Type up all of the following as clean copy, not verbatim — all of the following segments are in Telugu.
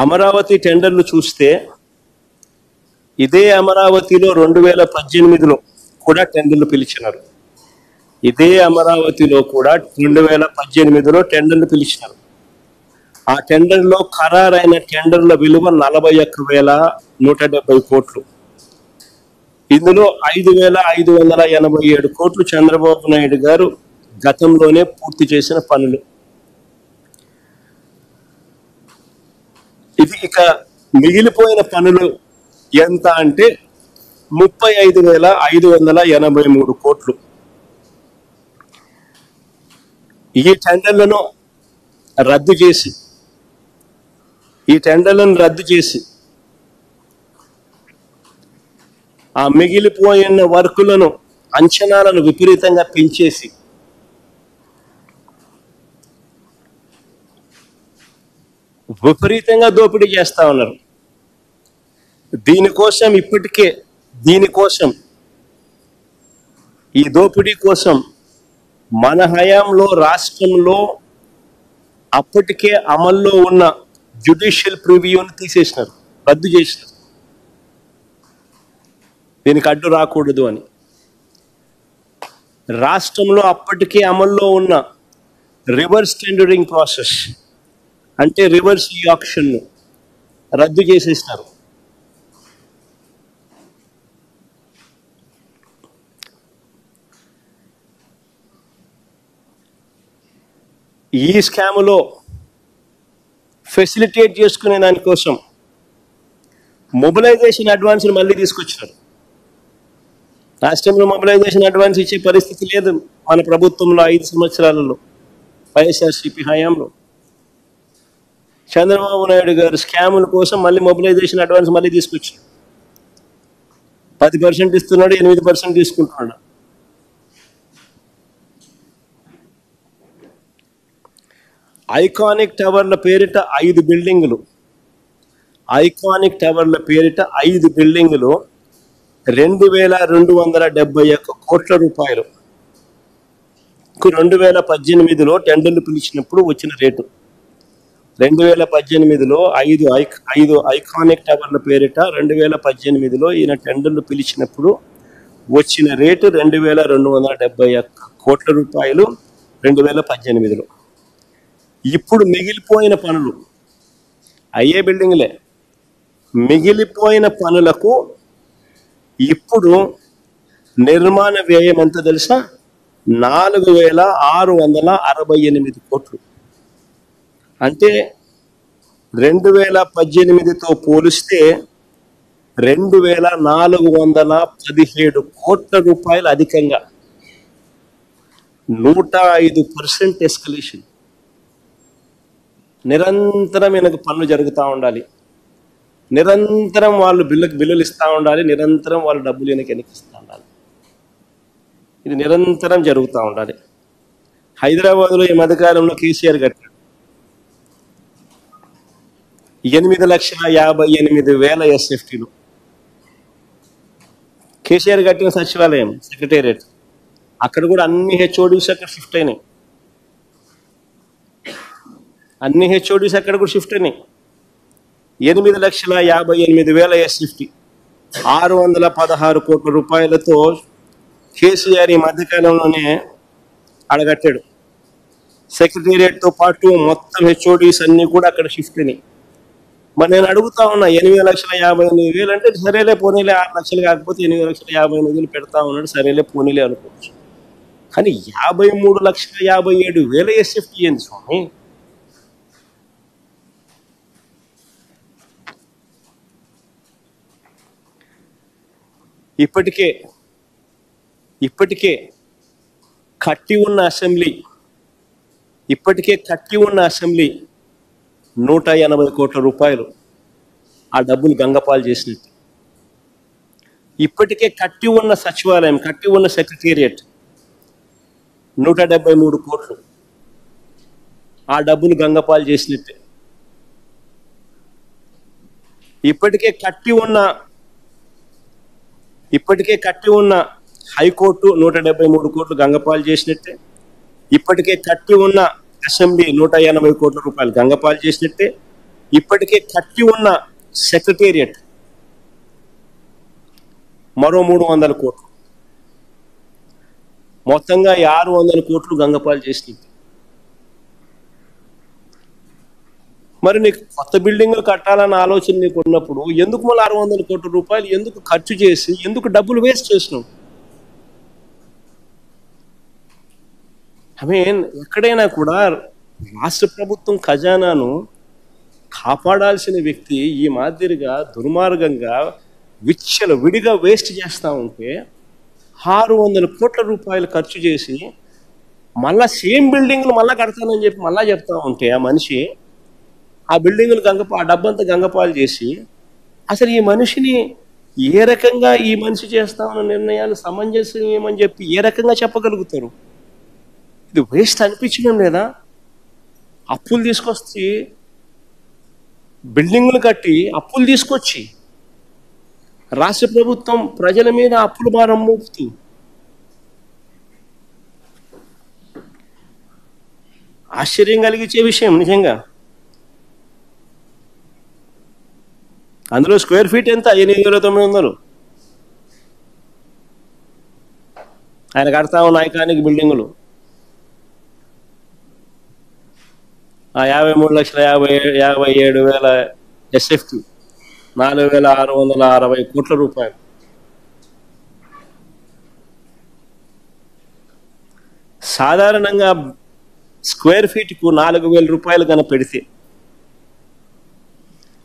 అమరావతి టెండర్లు చూస్తే ఇదే అమరావతిలో 2018లో కూడా టెండర్లు పిలిచినారు. ఇదే అమరావతిలో కూడా 2018లో టెండర్లు పిలిచినారు. ఆ టెండర్లో ఖరారైన టెండర్ల విలువ 41,170 కోట్లు. ఇందులో 5,587 కోట్లు చంద్రబాబు నాయుడు గారు గతంలోనే పూర్తి చేసిన పనులు. ఇది ఇక మిగిలిపోయిన పనులు ఎంత అంటే 35,583 కోట్లు. ఈ టెండర్లను రద్దు చేసి ఆ మిగిలిపోయిన వర్కులను అంచనాలను విపరీతంగా పెంచేసి విపరీతంగా దోపిడీ చేస్తా ఉన్నారు. ఈ దోపిడీ కోసం మన హయాంలో రాష్ట్రంలో అప్పటికే అమల్లో ఉన్న జ్యుడిషియల్ ప్రివ్యూని తీసేసినారు, రద్దు చేసినారు. దీనికి అడ్డు రాకూడదు అని రాష్ట్రంలో అప్పటికే అమల్లో ఉన్న రివర్స్ టెండరింగ్ ప్రాసెస్ అంటే రివర్స్ ఆక్షన్ రద్దు చేసేసినారు. ఈ స్కామ్లో ఫెసిలిటేట్ చేసుకునే దానికోసం మొబిలైజేషన్ అడ్వాన్స్ని మళ్ళీ తీసుకొచ్చినారు. రాష్ట్రంలో మొబిలైజేషన్ అడ్వాన్స్ ఇచ్చే పరిస్థితి లేదు మన ప్రభుత్వంలో 5 సంవత్సరాలలో వైఎస్ఆర్సీపీ హయాంలో. చంద్రబాబు నాయుడు గారు స్కాముల కోసం మళ్ళీ మొబిలైజేషన్ అడ్వాన్స్ మళ్ళీ తీసుకొచ్చారు. 10% ఇస్తున్నాడు, 8% తీసుకుంటున్నాడు. ఐకానిక్ టవర్ల పేరిట 5 బిల్డింగులు 2,271 కోట్ల రూపాయలు 2018లో టెండర్లు పిలిచినప్పుడు వచ్చిన రేటు. 2018లో 5 ఐకానిక్ టవర్ల పేరిట 2018లో ఈయన టెండర్లు పిలిచినప్పుడు వచ్చిన రేటు 2,271 కోట్ల రూపాయలు 2018లో. ఇప్పుడు మిగిలిపోయిన పనులు అయ్యే బిల్డింగ్లే. మిగిలిపోయిన పనులకు ఇప్పుడు నిర్మాణ వ్యయం ఎంత తెలుసా? 4,668 కోట్లు. అంటే 2018తో పోలిస్తే 2,417 కోట్ల రూపాయలు అధికంగా, 105% ఎస్కలేషన్. నిరంతరం ఈయనకు పనులు జరుగుతూ ఉండాలి, నిరంతరం వాళ్ళు బిల్లులు ఇస్తూ ఉండాలి, నిరంతరం వాళ్ళు డబ్బులు ఈయనకి వెనకిస్తూ ఉండాలి. ఇది నిరంతరం జరుగుతూ ఉండాలి. హైదరాబాద్లో ఈ మధ్యకాలంలో కేసీఆర్ కట్టాడు 8,58,000 ఎస్ఎఫ్టీలు. కేసీఆర్ కట్టిన సచివాలయం సెక్రటేరియట్ అక్కడ కూడా అన్ని హెచ్ఓడీస్ అక్కడ షిఫ్ట్ అయినాయి. అన్ని హెచ్ఓడీస్ అక్కడ కూడా షిఫ్ట్ అయినాయి. 8,58,000 ఎస్ఎఫ్టీ 616 కోట్ల రూపాయలతో కేసీఆర్ ఈ మధ్యకాలంలోనే అడగట్టాడు. సెక్రటేరియట్తో పాటు మొత్తం హెచ్ఓడీస్ అన్ని కూడా అక్కడ షిఫ్ట్ అయినాయి. మరి నేను అడుగుతా ఉన్నా, 8,58,000 అంటే సరేలే పోనీలే, 6 లక్షలు కాకపోతే 8,58,000 పెడతా ఉన్నాడు, సరేలే పోనీలే అనుకోవచ్చు. కానీ 53,57,000 ఎస్ఎఫ్టీ ఏంది స్వామి? ఇప్పటికే కట్టి ఉన్న అసెంబ్లీ 180 కోట్ల రూపాయలు ఆ డబ్బులు గంగపాలు చేసినట్టు. ఇప్పటికే కట్టి ఉన్న సచివాలయం, కట్టి ఉన్న సెక్రటేరియట్ 173 కోట్లు ఆ డబ్బులు గంగపాలు చేసినట్టే. ఇప్పటికే కట్టి ఉన్న హైకోర్టు 173 కోట్లు గంగపాలు చేసినట్టే. ఇప్పటికే కట్టి ఉన్న అసెంబ్లీ 180 కోట్ల రూపాయలు గంగపాలు చేసినట్టే. ఇప్పటికే కట్టి ఉన్న సెక్రటేరియట్ మరో 300 కోట్లు, మొత్తంగా 600 కోట్లు గంగపాలు చేసింది. మరి నీకు కొత్త బిల్డింగ్లు కట్టాలన్న ఆలోచన నీకు ఉన్నప్పుడు ఎందుకు మళ్ళీ 600 కోట్ల రూపాయలు ఎందుకు ఖర్చు చేసి ఎందుకు డబ్బులు వేస్ట్ చేసినావు? ఎక్కడైనా కూడా రాష్ట్ర ప్రభుత్వం ఖజానాను కాపాడాల్సిన వ్యక్తి ఈ మాదిరిగా దుర్మార్గంగా విడిగా వేస్ట్ చేస్తూ ఉంటే 600 కోట్ల రూపాయలు ఖర్చు చేసి మళ్ళా సేమ్ బిల్డింగ్లు మళ్ళా కడతానని చెప్పి మళ్ళా చెప్తా ఉంటే ఆ మనిషి ఆ బిల్డింగ్లు ఆ డబ్బంతా గంగపాలు చేసి అసలు ఈ మనిషిని ఏ రకంగా ఈ మనిషి చేస్తా ఉన్న నిర్ణయాలు సమంజసమని చెప్పి ఏ రకంగా చెప్పగలుగుతారు? ఇది వేస్ట్ అనిపించడం లేదా? అప్పులు తీసుకొచ్చి బిల్డింగ్లు కట్టి అప్పులు తీసుకొచ్చి రాష్ట్ర ప్రభుత్వం ప్రజల మీద అప్పుల భారం మోపుతూ ఆశ్చర్యం కలిగించే విషయం నిజంగా. అందులో స్క్వేర్ ఫీట్ ఎంత? 8,900. ఆయన కడతా ఉన్న ఐకానిక్ బిల్డింగులు ఆ 53,57,000 ఎస్ఎఫ్టీ 4,660 కోట్ల రూపాయలు. సాధారణంగా స్క్వేర్ ఫీట్కు 4,000 రూపాయలు కన్నా పెడితే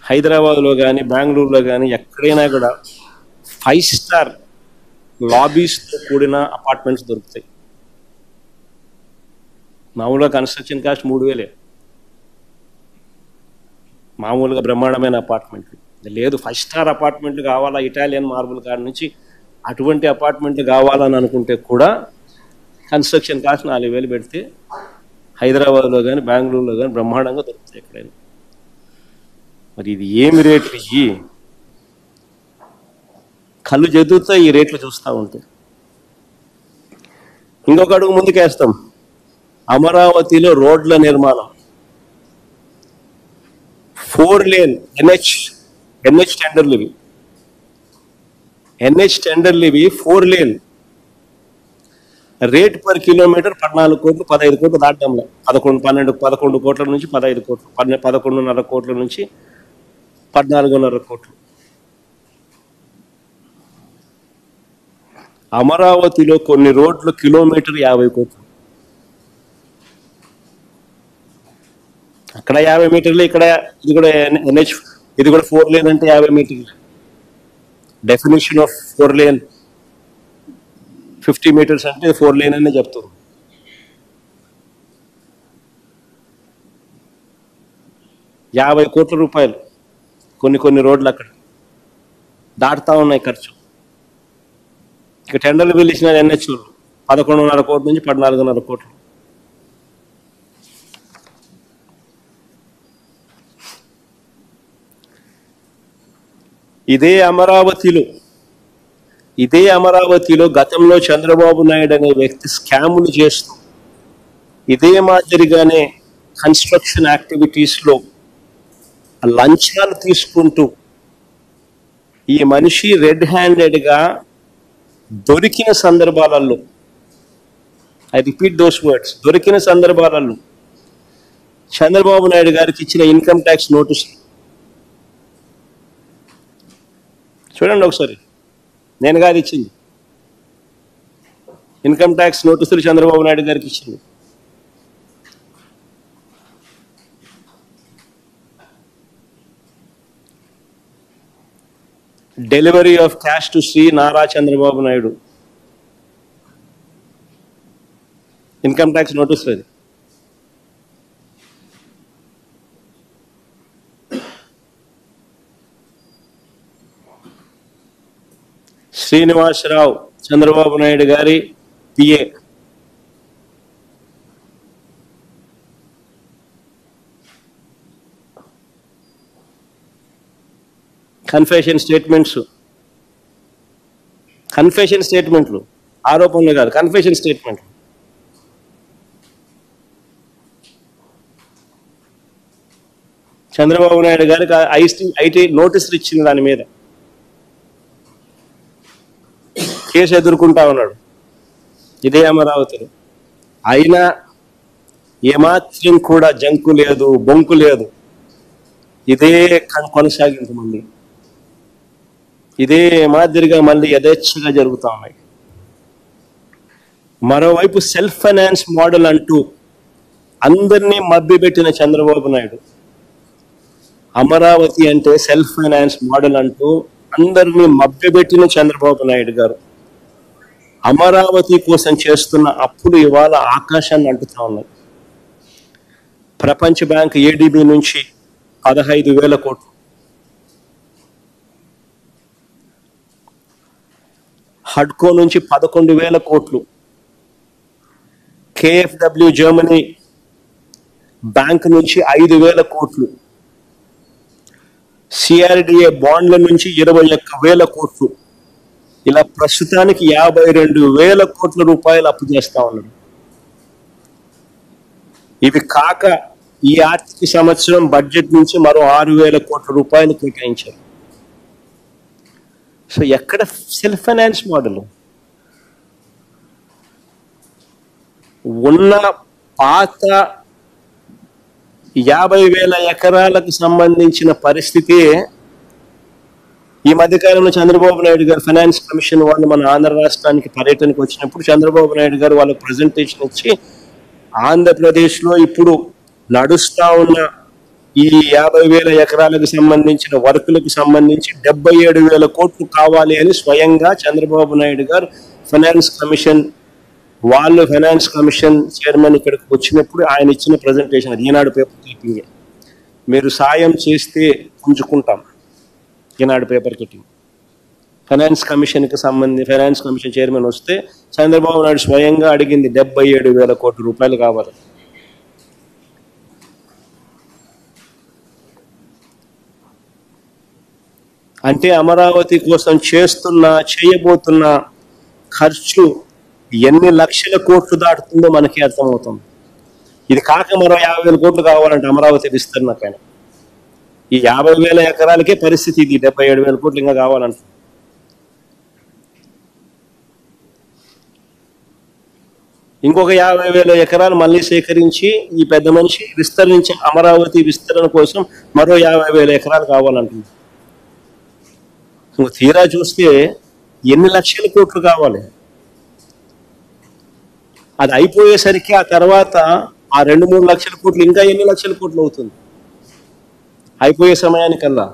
హైదరాబాద్లో కానీ బెంగళూరులో కానీ ఎక్కడైనా కూడా 5 స్టార్ లాబీస్తో కూడిన అపార్ట్మెంట్స్ దొరుకుతాయి. మామూలుగా కన్స్ట్రక్షన్ కాస్ట్ 3,000 మామూలుగా బ్రహ్మాండమైన అపార్ట్మెంట్లు. లేదు 5 స్టార్ అపార్ట్మెంట్లు కావాలా, ఇటాలియన్ మార్బుల్ కాడ నుంచి అటువంటి అపార్ట్మెంట్లు కావాలని అనుకుంటే కూడా కన్స్ట్రక్షన్ కాస్ట్ 4,000 పెడితే హైదరాబాద్లో కానీ బెంగళూరులో కానీ బ్రహ్మాండంగా దొరుకుతాయి ఎక్కడైనా. మరి ఇది ఏమి రేట్లు? ఇవి కళ్ళు జదుగుతాయి ఈ రేట్లు చూస్తూ ఉంటే. ఇంకొక అడుగు ముందుకేస్తాం. అమరావతిలో రోడ్ల నిర్మాణం 4 లేన్ ఎన్హెచ్ టెండర్లు ఇవి. ఎన్హెచ్ టెండర్లు ఇవి 4 లేన్. రేట్ పర్ కిలోమీటర్ 14 కోట్లు 15 కోట్లు దాటంలో 11 కోట్ల నుంచి 15 కోట్లు 11.5 కోట్ల నుంచి 14.5 కోట్లు. అమరావతిలో కొన్ని రోడ్లు కిలోమీటర్ 50 కోట్లు. అక్కడ 50 మీటర్లు, ఇక్కడ ఇది కూడా ఎన్హెచ్, ఇది కూడా 4 లేన్ అంటే 50 మీటర్లు. డెఫినేషన్ ఆఫ్ 4 లేన్ 50 మీటర్స్ అంటే 4 లేన్ అనే చెప్తారు. ₹50 కోట్ల కొన్ని రోడ్లు అక్కడ దాటుతా ఉన్నాయి ఖర్చు. ఇక టెండర్లు పిలిచిన ఎన్హెచ్లు 11.5 కోట్ల నుంచి 14.5 కోట్లు. ఇదే అమరావతిలో గతంలో చంద్రబాబు నాయుడు అనే వ్యక్తి స్కాములు చేస్తూ ఇదే మాదిరిగానే కన్స్ట్రక్షన్ యాక్టివిటీస్లో లంచాలు తీసుకుంటూ ఈ మనిషి రెడ్ హ్యాండెడ్గా దొరికిన సందర్భాలలో, ఐ రిపీట్ దోస్ వర్డ్స్, దొరికిన సందర్భాలలో చంద్రబాబు నాయుడు గారికి ఇచ్చిన ఇన్కమ్ ట్యాక్స్ నోటీస్ చూడండి ఒకసారి. నేను కాదు ఇచ్చింది, ఇన్కమ్ ట్యాక్స్ నోటీసులు చంద్రబాబు నాయుడు గారికి ఇచ్చింది. Delivery of cash to Shri Nara Chandrababu Naidu income tax notice అది. శ్రీనివాసరావు చంద్రబాబు నాయుడు గారి పిఏ కన్ఫెషన్ స్టేట్మెంట్లు, ఆరోపణలు కాదు, కన్ఫెషన్ స్టేట్మెంట్లు. చంద్రబాబు నాయుడు గారికి ఐటీ నోటీసులు ఇచ్చింది, దాని మీద కేసు ఎదుర్కొంటా ఉన్నాడు ఇదే అమరావతిలో. అయినా ఏమాత్రం కూడా జంకు లేదు, బొంకు లేదు. ఇదే కొనసాగింపు మళ్ళీ ఇదే మాదిరిగా మళ్ళీ యథేచ్ఛగా జరుగుతూ ఉన్నాయి. మరోవైపు సెల్ఫ్ ఫైనాన్స్ మోడల్ అంటూ అందరినీ మభ్యపెట్టిన చంద్రబాబు నాయుడు అమరావతి అంటే సెల్ఫ్ ఫైనాన్స్ మోడల్ అంటూ అందరినీ మభ్యపెట్టిన చంద్రబాబు నాయుడు గారు అమరావతి కోసం చేస్తున్న అప్పులు ఇవాళ ఆకాశాన్ని అంటుతా ఉన్నాయి. ప్రపంచ బ్యాంక్ ఏడీబీ నుంచి 15,000 కోట్లు, హడ్కో నుంచి 11,000 కోట్లు, కేఎఫ్డబ్ల్యూ జర్మనీ బ్యాంక్ నుంచి 5,000 కోట్లు, సిఆర్డిఏ బాండ్ల నుంచి 21,000 కోట్లు, ఇలా ప్రస్తుతానికి 52,000 కోట్ల రూపాయలు అప్పు చేస్తా ఉన్నారు. ఇవి కాక ఈ ఆర్థిక సంవత్సరం బడ్జెట్ నుంచి మరో 6,000 కోట్ల రూపాయలు కేటాయించారు. సో ఎక్కడ సెల్ఫ్ ఫైనాన్స్ మోడల్? ఉన్న పాత 50,000 ఎకరాలకు సంబంధించిన పరిస్థితి ఈ మధ్యకాలంలో చంద్రబాబు నాయుడు గారు ఫైనాన్స్ కమిషన్ వాళ్ళు మన ఆంధ్ర రాష్ట్రానికి పర్యటనకు వచ్చినప్పుడు చంద్రబాబు నాయుడు గారు వాళ్ళకి ప్రజెంటేషన్ ఇచ్చి ఆంధ్రప్రదేశ్లో ఇప్పుడు నడుస్తా ఉన్న ఈ 50,000 ఎకరాలకు సంబంధించిన వర్కులకు సంబంధించి 77,000 కోట్లు కావాలి అని స్వయంగా చంద్రబాబు నాయుడు గారు ఫైనాన్స్ కమిషన్ చైర్మన్ ఇక్కడికి వచ్చినప్పుడు ఆయన ఇచ్చిన ప్రజెంటేషన్ అది. ఈనాడు పేపర్ క్లిప్పింగే. మీరు సాయం చేస్తే పుంజుకుంటాం, Eenadu paper cutting. Finance commission chairman వస్తే చంద్రబాబు నాయుడు స్వయంగా అడిగింది 77,000 కోట్ల రూపాయలు కావాలి. అంటే అమరావతి కోసం చేయబోతున్న ఖర్చు ఎన్ని లక్షల కోట్లు దాటుతుందో మనకి అర్థమవుతుంది. ఇది కాక మరో 50,000 కోట్లు కావాలంటే అమరావతి విస్తరణకైనా. ఈ 50,000 ఎకరాలకే పరిస్థితి ఇది, 77,000 కోట్లు ఇంకా కావాలంట. ఇంకొక 50,000 ఎకరాలు మళ్ళీ సేకరించి ఈ పెద్ద మనిషి అమరావతి విస్తరణ కోసం మరో 50,000 ఎకరాలు కావాలంటుంది. తీరా చూస్తే ఎన్ని లక్షల కోట్లు కావాలి? అది అయిపోయేసరికి ఆ తర్వాత ఆ 2-3 లక్షల కోట్లు ఇంకా ఎన్ని లక్షల కోట్లు అవుతుంది అయిపోయే సమయానికల్లా?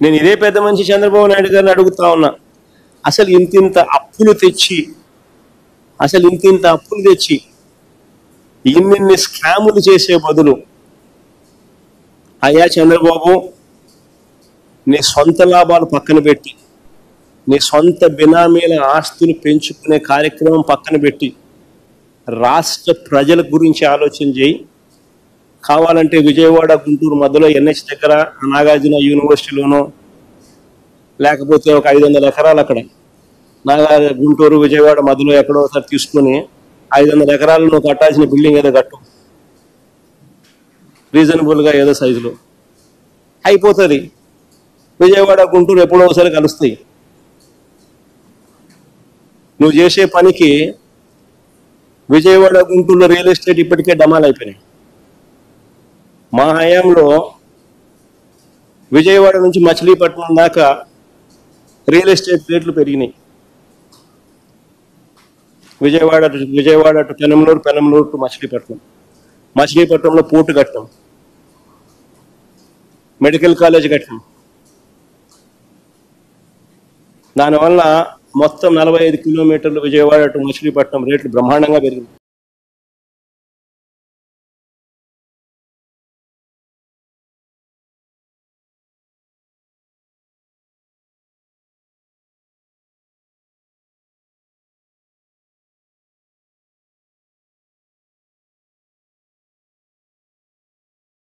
నేను ఇదే పెద్ద మనిషి చంద్రబాబు నాయుడు గారిని అడుగుతా ఉన్నా, అసలు ఇంతింత అప్పులు తెచ్చి ఇన్ని స్కాములు చేసే బదులు, అయ్యా చంద్రబాబు, నీ సొంత లాభాలు పక్కన పెట్టి, నీ సొంత బినామీల ఆస్తులు పెంచుకునే కార్యక్రమం పక్కన పెట్టి రాష్ట్ర ప్రజల గురించి ఆలోచన చేయి. కావాలంటే విజయవాడ గుంటూరు మధ్యలో NH దగ్గర నాగార్జున యూనివర్సిటీలోనో, లేకపోతే ఒక 500 ఎకరాలు అక్కడ గుంటూరు విజయవాడ మధ్యలో ఎక్కడో ఒకసారి తీసుకుని 500 ఎకరాలను కట్టాల్సిన బిల్డింగ్ ఏదో కట్టు, రీజనబుల్గా ఏదో సైజులో అయిపోతుంది. విజయవాడ గుంటూరు ఎప్పుడో ఒకసారి కలుస్తాయి. నువ్వు చేసే పనికి విజయవాడ గుంటూరులో రియల్ ఎస్టేట్ ఇప్పటికే డమాల్ అయిపోయినాయి. మా హయాంలో విజయవాడ నుంచి మచిలీపట్నం దాకా రియల్ ఎస్టేట్ రేట్లు పెరిగినాయి. విజయవాడ టు పెనమలూరు టు మచిలీపట్నంలో పోర్టు కట్టాం, మెడికల్ కాలేజ్ కట్టాం. దానివల్ల మొత్తం 45 కిలోమీటర్లు విజయవాడ టు మచిలీపట్నం రేట్లు బ్రహ్మాండంగా పెరిగింది.